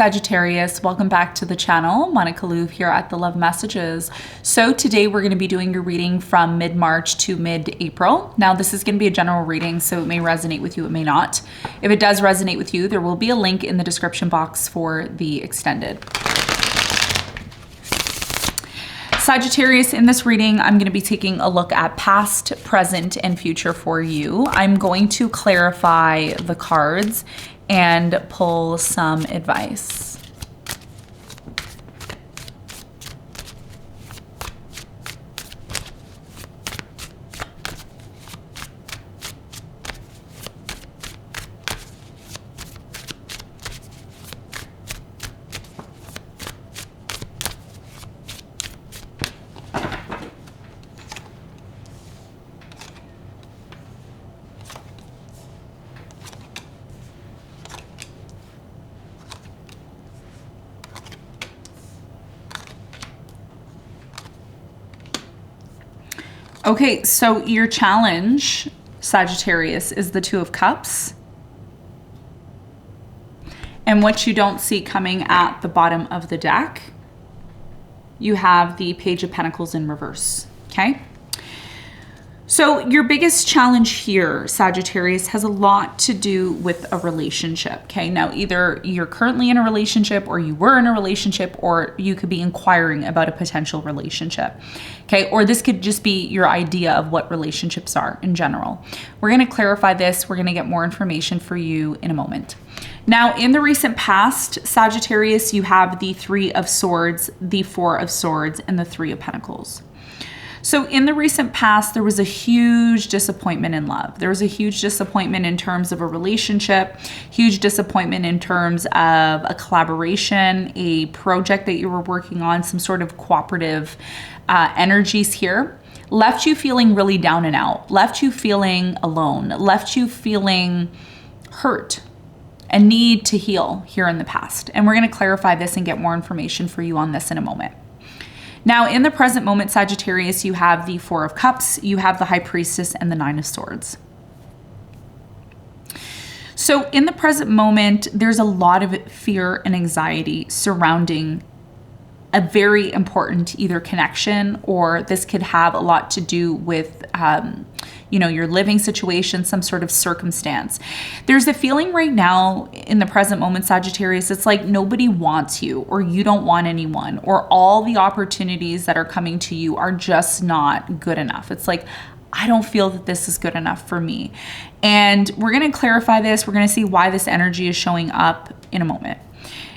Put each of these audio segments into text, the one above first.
Sagittarius, welcome back to the channel. Monica Louv here at The Love Messages. So today we're going to be doing your reading from mid-March to mid-April. Now this is going to be a general reading, so it may resonate with you, it may not. If it does resonate with you, there will be a link in the description box for the extended. Sagittarius, in this reading, I'm going to be taking a look at past, present, and future for you. I'm going to clarify the cards and pull some advice. Okay, so your challenge, Sagittarius, is the Two of Cups. And what you don't see coming at the bottom of the deck, you have the Page of Pentacles in reverse, okay? So your biggest challenge here, Sagittarius, has a lot to do with a relationship, okay? Now, either you're currently in a relationship or you were in a relationship, or you could be inquiring about a potential relationship, okay? Or this could just be your idea of what relationships are in general. We're gonna clarify this. We're gonna get more information for you in a moment. Now, in the recent past, Sagittarius, you have the Three of Swords, the Four of Swords, and the Three of Pentacles. So in the recent past, there was a huge disappointment in love. There was a huge disappointment in terms of a relationship, huge disappointment in terms of a collaboration, a project that you were working on, some sort of cooperative energies here. Left you feeling really down and out, left you feeling alone, left you feeling hurt, a need to heal here in the past. And we're going to clarify this and get more information for you on this in a moment. Now, in the present moment, Sagittarius, you have the Four of Cups, you have the High Priestess, and the Nine of Swords. So in the present moment, there's a lot of fear and anxiety surrounding a very important either connection, or this could have a lot to do with you know, your living situation, some sort of circumstance. There's a feeling right now in the present moment, Sagittarius, it's like nobody wants you, or you don't want anyone, or all the opportunities that are coming to you are just not good enough. It's like, I don't feel that this is good enough for me. And we're going to clarify this. We're going to see why this energy is showing up in a moment.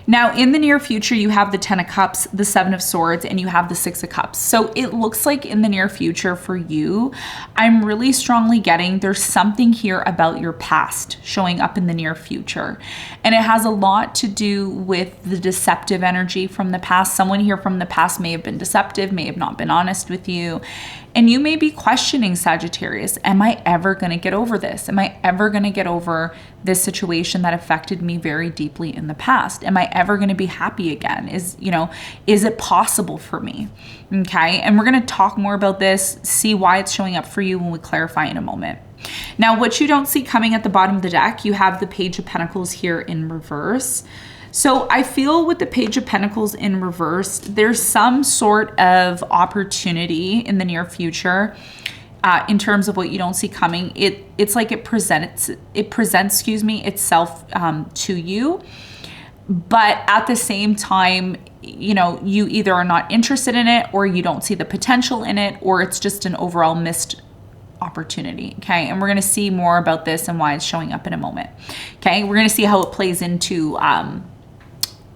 Now, in the near future, you have the Ten of Cups, the Seven of Swords, and you have the Six of Cups. So it looks like in the near future for you, I'm really strongly getting there's something here about your past showing up in the near future. And it has a lot to do with the deceptive energy from the past. Someone here from the past may have been deceptive, may have not been honest with you. And you may be questioning, Sagittarius, am I ever going to get over this? Am I ever going to get over this situation that affected me very deeply in the past? Am I ever going to be happy again? Is it possible for me? Okay. And we're going to talk more about this, see why it's showing up for you when we clarify in a moment. Now, what you don't see coming at the bottom of the deck, you have the Page of Pentacles here in reverse. So I feel with the Page of Pentacles in reverse, there's some sort of opportunity in the near future in terms of what you don't see coming. It's like it presents itself to you. But at the same time, you know, you either are not interested in it, or you don't see the potential in it, or it's just an overall missed opportunity. Okay. And we're going to see more about this and why it's showing up in a moment. Okay. We're going to see how it plays into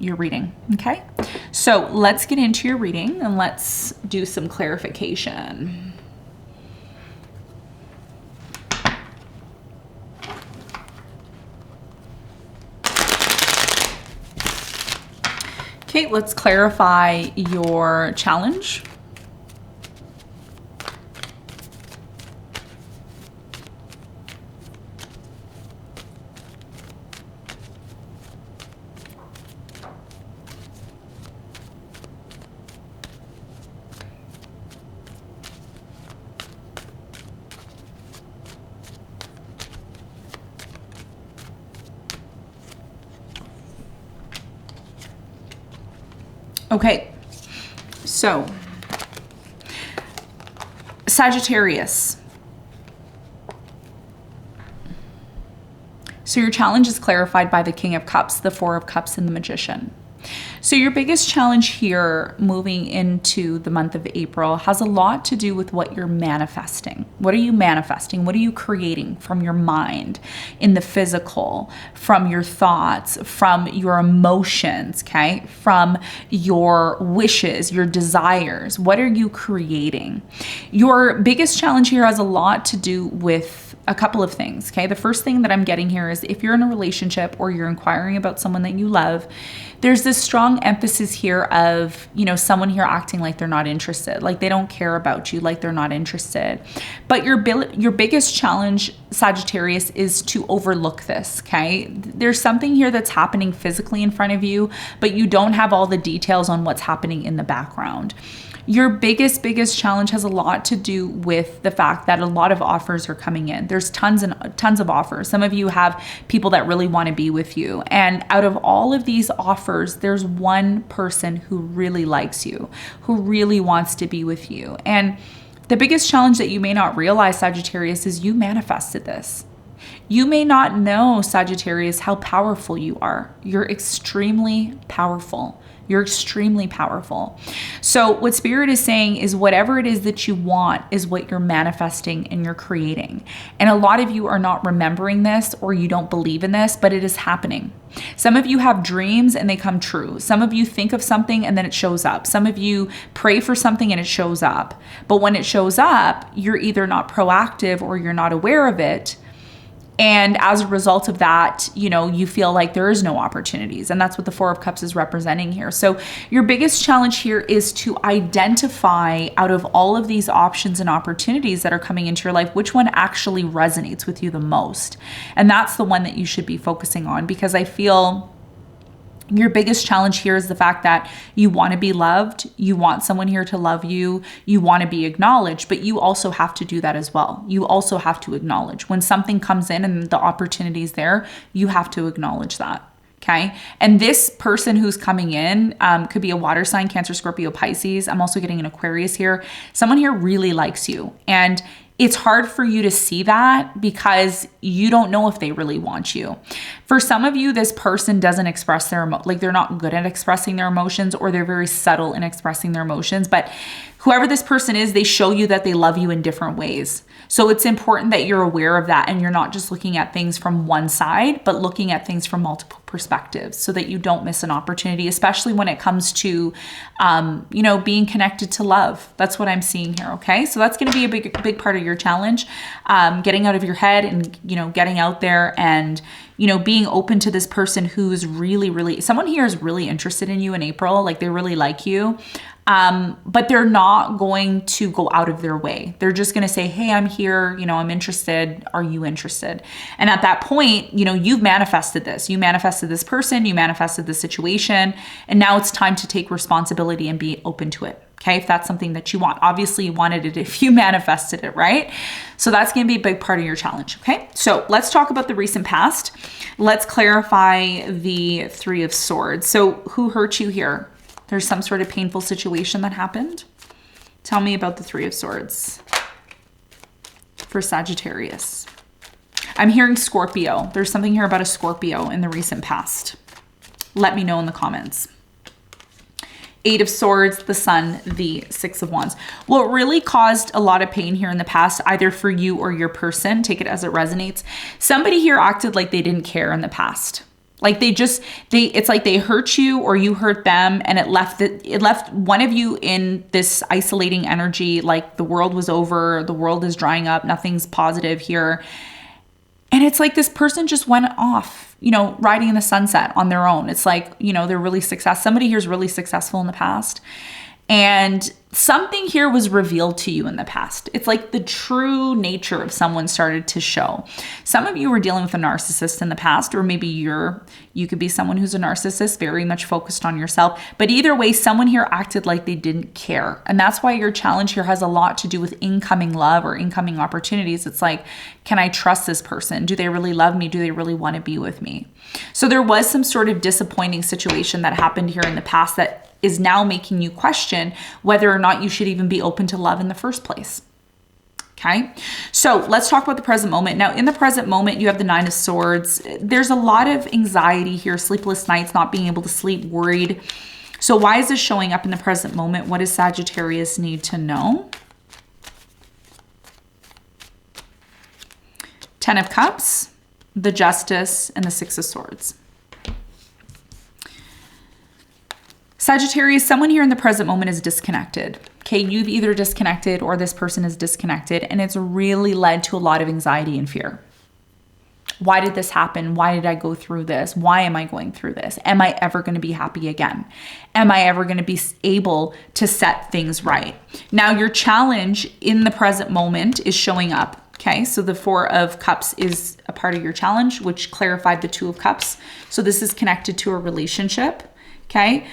your reading. Okay. So let's get into your reading and let's do some clarification. Okay, let's clarify your challenge. Okay, so Sagittarius. So your challenge is clarified by the King of Cups, the Four of Cups, and the Magician. So your biggest challenge here moving into the month of April has a lot to do with what you're manifesting. What are you manifesting? What are you creating from your mind, in the physical, from your thoughts, from your emotions, okay? From your wishes, your desires. What are you creating? Your biggest challenge here has a lot to do with a couple of things, okay? The first thing that I'm getting here is if you're in a relationship or you're inquiring about someone that you love, there's this strong emphasis here of, you know, someone here acting like they're not interested, like they don't care about you, like they're not interested. But your biggest challenge, Sagittarius, is to overlook this, okay? There's something here that's happening physically in front of you, but you don't have all the details on what's happening in the background. Your biggest challenge has a lot to do with the fact that a lot of offers are coming in. There's tons and tons of offers. Some of you have people that really want to be with you. And out of all of these offers, there's one person who really likes you, who really wants to be with you. And the biggest challenge that you may not realize, Sagittarius, is you manifested this. You may not know, Sagittarius, how powerful you are. You're extremely powerful. You're extremely powerful. So what Spirit is saying is whatever it is that you want is what you're manifesting and you're creating. And a lot of you are not remembering this, or you don't believe in this, but it is happening. Some of you have dreams and they come true. Some of you think of something and then it shows up. Some of you pray for something and it shows up. But when it shows up, you're either not proactive or you're not aware of it. And as a result of that, you know, you feel like there is no opportunities. And that's what the Four of Cups is representing here. So your biggest challenge here is to identify, out of all of these options and opportunities that are coming into your life, which one actually resonates with you the most. And that's the one that you should be focusing on, because I feel your biggest challenge here is the fact that you want to be loved. You want someone here to love you. You want to be acknowledged, but you also have to do that as well. You also have to acknowledge when something comes in and the opportunity is there, you have to acknowledge that. Okay. And this person who's coming in could be a water sign, Cancer, Scorpio, Pisces. I'm also getting an Aquarius here. Someone here really likes you. And it's hard for you to see that because you don't know if they really want you. For some of you, this person doesn't express their like they're not good at expressing their emotions, or they're very subtle in expressing their emotions. But whoever this person is, they show you that they love you in different ways. So it's important that you're aware of that and you're not just looking at things from one side, but looking at things from multiple perspectives so that you don't miss an opportunity, especially when it comes to, you know, being connected to love. That's what I'm seeing here. Okay. So that's going to be a big part of your challenge, getting out of your head and, you know, getting out there and, you know, being open to this person who's really, someone here is really interested in you in April. Like they really like you. But they're not going to go out of their way. They're just going to say, hey, I'm here. You know, I'm interested. Are you interested? And at that point, you know, you've manifested this. You manifested this person. You manifested this situation. And now it's time to take responsibility and be open to it. Okay. If that's something that you want, obviously you wanted it if you manifested it, right? So that's going to be a big part of your challenge. Okay. So let's talk about the recent past. Let's clarify the Three of Swords. So who hurt you here? There's some sort of painful situation that happened. Tell me about the Three of Swords for Sagittarius. I'm hearing Scorpio. There's something here about a Scorpio in the recent past. Let me know in the comments. Eight of Swords, the Sun, the Six of Wands. What really caused a lot of pain here in the past, either for you or your person, take it as it resonates. Somebody here acted like they didn't care in the past. Like it's like they hurt you or you hurt them, and it left one of you in this isolating energy, like the world was over, the world is drying up, nothing's positive here. And it's like this person just went off, you know, riding in the sunset on their own. It's like, you know, they're really successful. Somebody here is really successful in the past. And something here was revealed to you in the past. It's like the true nature of someone started to show. Some of you were dealing with a narcissist in the past, or maybe you could be someone who's a narcissist, very much focused on yourself. But either way, someone here acted like they didn't care. And that's why your challenge here has a lot to do with incoming love or incoming opportunities. It's like, can I trust this person? Do they really love me? Do they really want to be with me? So there was some sort of disappointing situation that happened here in the past that is now making you question whether or not you should even be open to love in the first place. Okay, so let's talk about the present moment. Now, in the present moment, you have the Nine of Swords. There's a lot of anxiety here, sleepless nights, not being able to sleep, worried. So why is this showing up in the present moment? What does Sagittarius need to know? Ten of Cups, the Justice, and the Six of Swords. Sagittarius, someone here in the present moment is disconnected. Okay, you've either disconnected or this person is disconnected, and it's really led to a lot of anxiety and fear. Why did this happen? Why did I go through this? Why am I going through this? Am I ever going to be happy again? Am I ever going to be able to set things right? Now, your challenge in the present moment is showing up. Okay, so the Four of Cups is a part of your challenge, which clarified the Two of Cups. So this is connected to a relationship. Okay,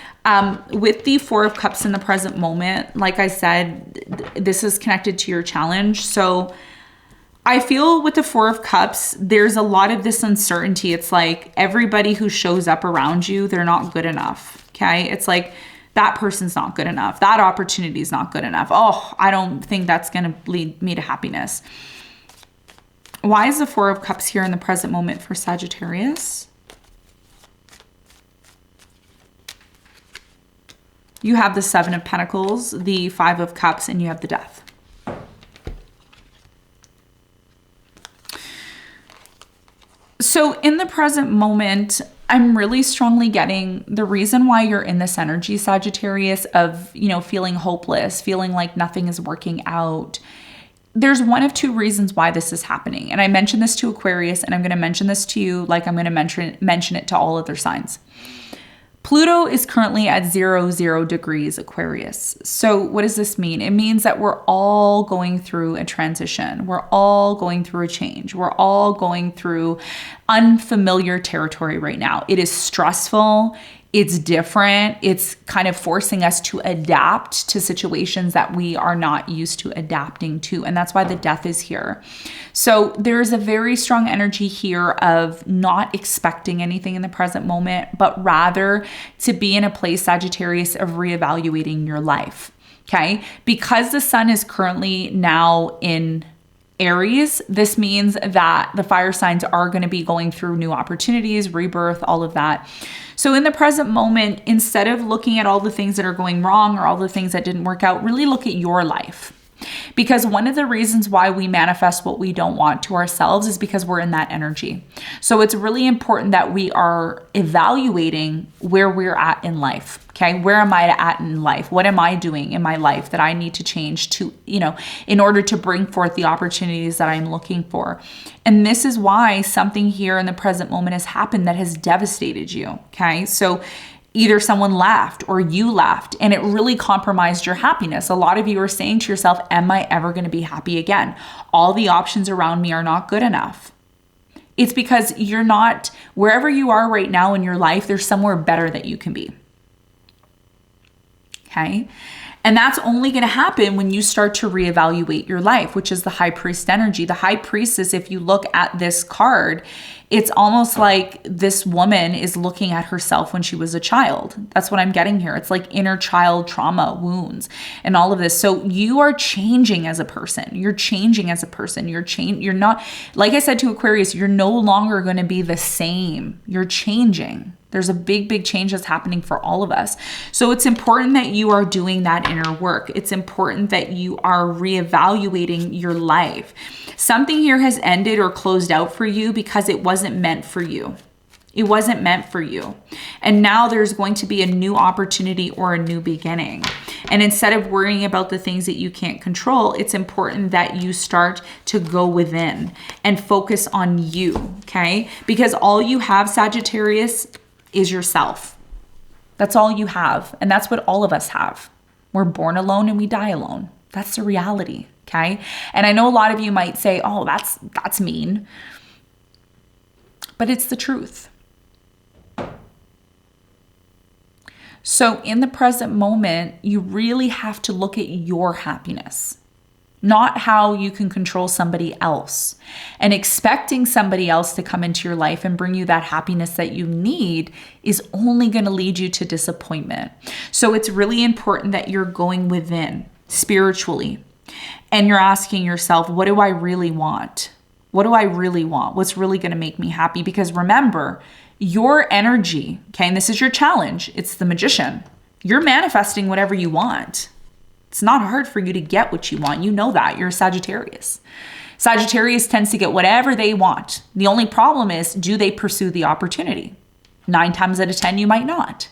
with the Four of Cups in the present moment, like I said, this is connected to your challenge. So I feel with the Four of Cups, there's a lot of this uncertainty. It's like everybody who shows up around you, they're not good enough. Okay, it's like that person's not good enough. That opportunity is not good enough. Oh, I don't think that's going to lead me to happiness. Why is the Four of Cups here in the present moment for Sagittarius? You have the Seven of Pentacles, the Five of Cups, and you have the Death. So in the present moment, I'm really strongly getting the reason why you're in this energy, Sagittarius, of, you know, feeling hopeless, feeling like nothing is working out. There's one of two reasons why this is happening. And I mentioned this to Aquarius, and I'm going to mention this to you like I'm going to mention it to all other signs. Pluto is currently at 0 degrees Aquarius. So what does this mean? It means that we're all going through a transition. We're all going through a change. We're all going through unfamiliar territory right now. It is stressful. It's different. It's kind of forcing us to adapt to situations that we are not used to adapting to. And that's why the Death is here. So there's a very strong energy here of not expecting anything in the present moment, but rather to be in a place, Sagittarius, of reevaluating your life. Okay? Because the Sun is currently now in Aries, this means that the fire signs are going to be going through new opportunities, rebirth, all of that. So in the present moment, instead of looking at all the things that are going wrong or all the things that didn't work out, really look at your life. Because one of the reasons why we manifest what we don't want to ourselves is because we're in that energy. So it's really important that we are evaluating where we're at in life. Okay, where am I at in life? What am I doing in my life that I need to change to, you know, in order to bring forth the opportunities that I'm looking for? And this is why something here in the present moment has happened that has devastated you. Okay, so either someone left or you left and it really compromised your happiness. A lot of you are saying to yourself, am I ever going to be happy again? All the options around me are not good enough. It's because you're not, wherever you are right now in your life, there's somewhere better that you can be. Okay. And that's only going to happen when you start to reevaluate your life, which is the High Priest energy. The High Priestess, if you look at this card, it's almost like this woman is looking at herself when she was a child. That's what I'm getting here. It's like inner child trauma, wounds, and all of this. So you are changing as a person. You're changing as a person. You're not, like I said to Aquarius, you're no longer going to be the same. You're changing. There's a big, big change that's happening for all of us. So it's important that you are doing that inner work. It's important that you are reevaluating your life. Something here has ended or closed out for you because it wasn't meant for you. It wasn't meant for you. And now there's going to be a new opportunity or a new beginning. And instead of worrying about the things that you can't control, it's important that you start to go within and focus on you, okay? Because all you have, Sagittarius, is yourself. That's all you have. And that's what all of us have. We're born alone and we die alone. That's the reality, okay? And I know a lot of you might say, oh, that's mean. But it's the truth. So in the present moment, you really have to look at your happiness, not how you can control somebody else. And expecting somebody else to come into your life and bring you that happiness that you need is only going to lead you to disappointment. So it's really important that you're going within spiritually and you're asking yourself, what do I really want? What do I really want? What's really going to make me happy? Because remember, your energy, okay, and this is your challenge. It's the magician. You're manifesting whatever you want. It's not hard for you to get what you want. You know that. You're a Sagittarius. Sagittarius tends to get whatever they want. The only problem is, do they pursue the opportunity? 9 times out of 10, you might not.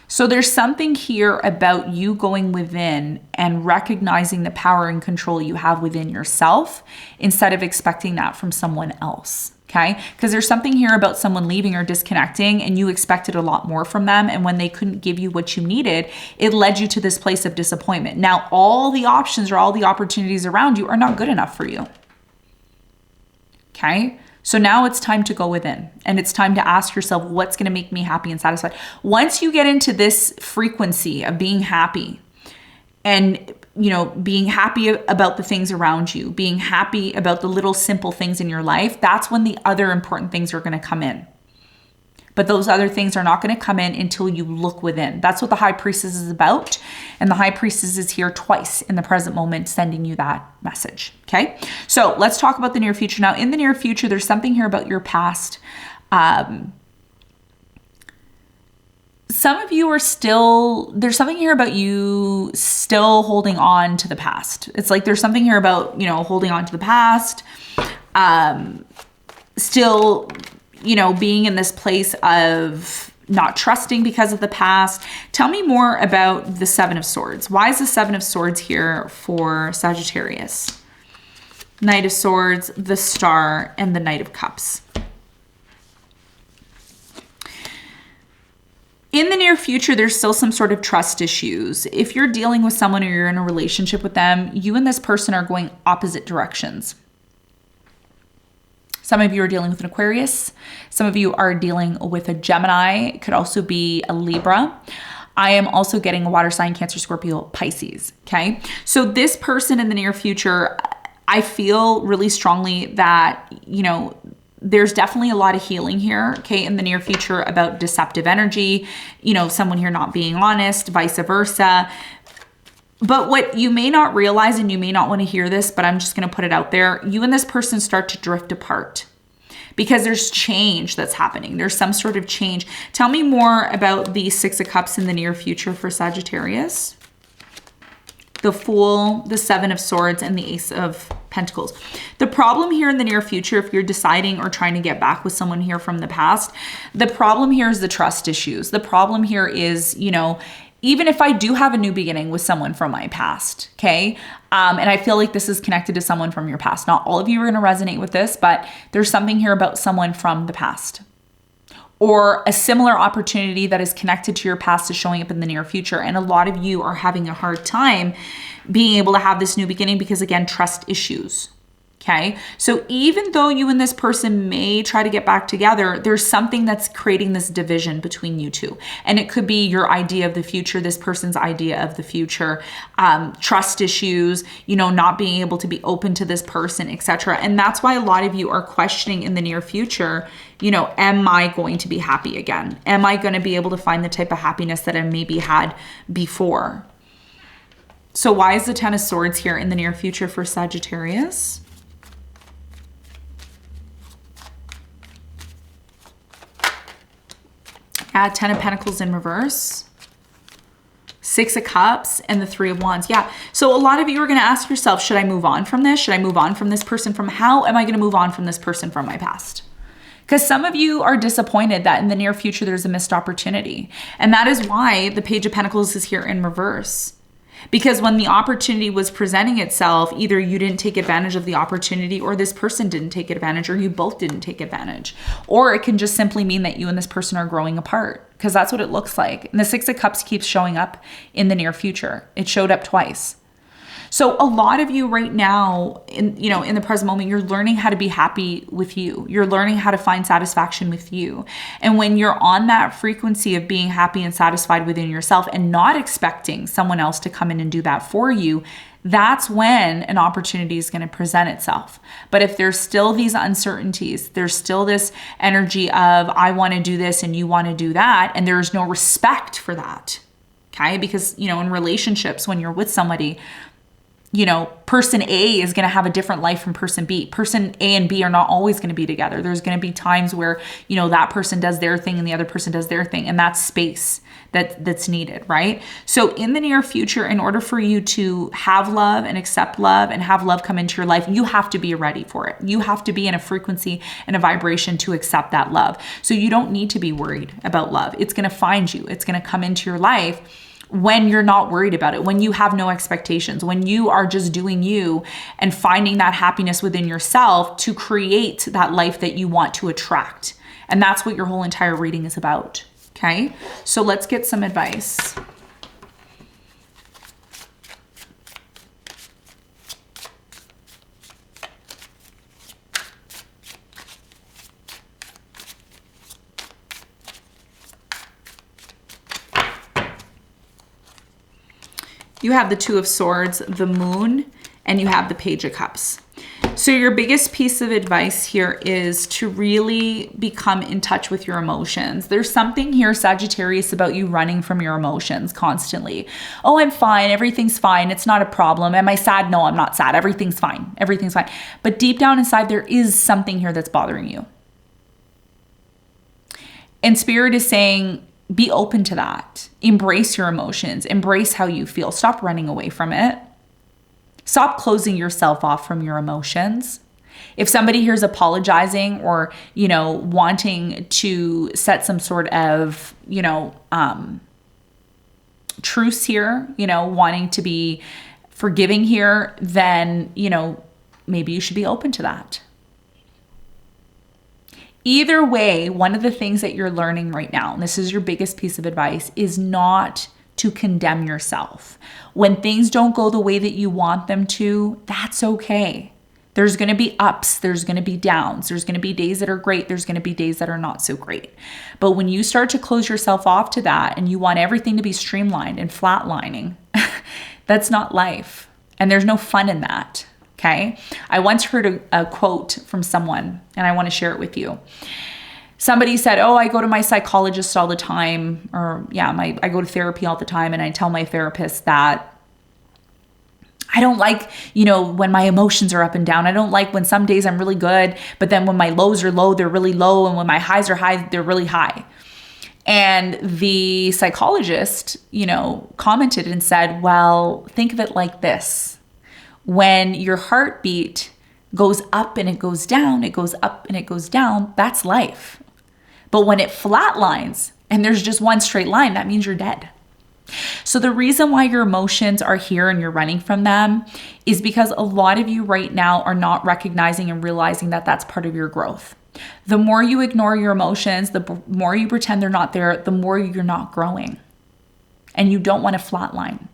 So there's something here about you going within and recognizing the power and control you have within yourself instead of expecting that from someone else. Okay? Because there's something here about someone leaving or disconnecting and you expected a lot more from them. And when they couldn't give you what you needed, it led you to this place of disappointment. Now, all the options or all the opportunities around you are not good enough for you. Okay? So now it's time to go within and it's time to ask yourself, what's going to make me happy and satisfied? Once you get into this frequency of being happy and being happy about the things around you, being happy about the little simple things in your life, that's when the other important things are going to come in. But those other things are not going to come in until you look within. That's what the High Priestess is about. And the High Priestess is here twice in the present moment, sending you that message. Okay. So let's talk about the near future. Now, in the near future, there's something here about your past. Some of you are there's something here about you still holding on to the past. It's like there's something here about, holding on to the past, still, being in this place of not trusting because of the past. Tell me more about the Seven of Swords. Why is the Seven of Swords here for Sagittarius? Knight of Swords, the Star, and the Knight of Cups. In the near future, there's still some sort of trust issues. If you're dealing with someone or you're in a relationship with them, you and this person are going opposite directions. Some of you are dealing with an Aquarius. Some of you are dealing with a Gemini. It could also be a Libra. I am also getting a water sign, Cancer, Scorpio, Pisces. Okay. So this person in the near future, I feel really strongly that, there's definitely a lot of healing here, okay, in the near future about deceptive energy, someone here not being honest, vice versa. But what you may not realize, and you may not want to hear this, but I'm just going to put it out there, you and this person start to drift apart because there's change that's happening. There's some sort of change. Tell me more about the Six of Cups in the near future for Sagittarius. The Fool, the Seven of Swords, and the Ace of Pentacles. The problem here in the near future, if you're deciding or trying to get back with someone here from the past, the problem here is the trust issues. The problem here is, even if I do have a new beginning with someone from my past, okay? And I feel like this is connected to someone from your past. Not all of you are going to resonate with this, but there's something here about someone from the past. Or a similar opportunity that is connected to your past is showing up in the near future. And a lot of you are having a hard time being able to have this new beginning because, again, trust issues. Okay. So even though you and this person may try to get back together, there's something that's creating this division between you two. And it could be your idea of the future, this person's idea of the future, trust issues, not being able to be open to this person, etc. And that's why a lot of you are questioning in the near future, am I going to be happy again? Am I going to be able to find the type of happiness that I maybe had before? So why is the Ten of Swords here in the near future for Sagittarius? Ten of Pentacles in reverse, Six of Cups, and the Three of Wands. Yeah. So a lot of you are going to ask yourself, should I move on from this? Should I move on from this person? How am I going to move on from this person from my past? Because some of you are disappointed that in the near future, there's a missed opportunity. And that is why the Page of Pentacles is here in reverse. Because when the opportunity was presenting itself, either you didn't take advantage of the opportunity or this person didn't take advantage or you both didn't take advantage. Or it can just simply mean that you and this person are growing apart because that's what it looks like. And the Six of Cups keeps showing up in the near future. It showed up twice. So a lot of you right now, in the present moment, you're learning how to be happy with you. You're learning how to find satisfaction with you. And when you're on that frequency of being happy and satisfied within yourself and not expecting someone else to come in and do that for you, that's when an opportunity is going to present itself. But if there's still these uncertainties, there's still this energy of, I want to do this and you want to do that, and there's no respect for that. Okay? Because, in relationships, when you're with somebody, person A is going to have a different life from person B. Person A and B are not always going to be together. There's going to be times where, that person does their thing and the other person does their thing. And that's space that's needed, right? So in the near future, in order for you to have love and accept love and have love come into your life, you have to be ready for it. You have to be in a frequency and a vibration to accept that love. So you don't need to be worried about love. It's going to find you. It's going to come into your life when you're not worried about it, when you have no expectations, when you are just doing you and finding that happiness within yourself to create that life that you want to attract. And that's what your whole entire reading is about. Okay, so let's get some advice. You have the Two of Swords, the Moon, and you have the Page of Cups. So your biggest piece of advice here is to really become in touch with your emotions. There's something here, Sagittarius, about you running from your emotions constantly. Oh, I'm fine. Everything's fine. It's not a problem. Am I sad? No, I'm not sad. Everything's fine. Everything's fine. But deep down inside, there is something here that's bothering you. And Spirit is saying, be open to that. Embrace your emotions. Embrace how you feel. Stop running away from it. Stop closing yourself off from your emotions. If somebody here is apologizing or, wanting to set some sort of, truce here, wanting to be forgiving here, then, maybe you should be open to that. Either way, one of the things that you're learning right now, and this is your biggest piece of advice, is not to condemn yourself. When things don't go the way that you want them to, that's okay. There's going to be ups, there's going to be downs, there's going to be days that are great, there's going to be days that are not so great. But when you start to close yourself off to that and you want everything to be streamlined and flatlining, that's not life. And there's no fun in that. Okay. I once heard a quote from someone and I want to share it with you. Somebody said, oh, I go to my psychologist all the time, or I go to therapy all the time. And I tell my therapist that I don't like, when my emotions are up and down. I don't like when some days I'm really good, but then when my lows are low, they're really low. And when my highs are high, they're really high. And the psychologist, commented and said, well, think of it like this. When your heartbeat goes up and it goes down, it goes up and it goes down, that's life. But when it flatlines and there's just one straight line, that means you're dead. So the reason why your emotions are here and you're running from them is because a lot of you right now are not recognizing and realizing that that's part of your growth. The more you ignore your emotions, the more you pretend they're not there, the more you're not growing. And you don't want to flatline.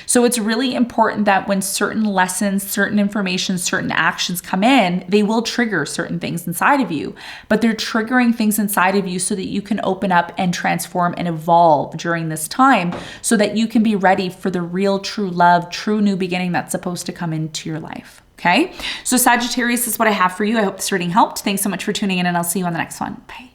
So it's really important that when certain lessons, certain information, certain actions come in, they will trigger certain things inside of you, but they're triggering things inside of you so that you can open up and transform and evolve during this time so that you can be ready for the real, true love, true new beginning that's supposed to come into your life. Okay. So Sagittarius is what I have for you. I hope this reading helped. Thanks so much for tuning in and I'll see you on the next one. Bye.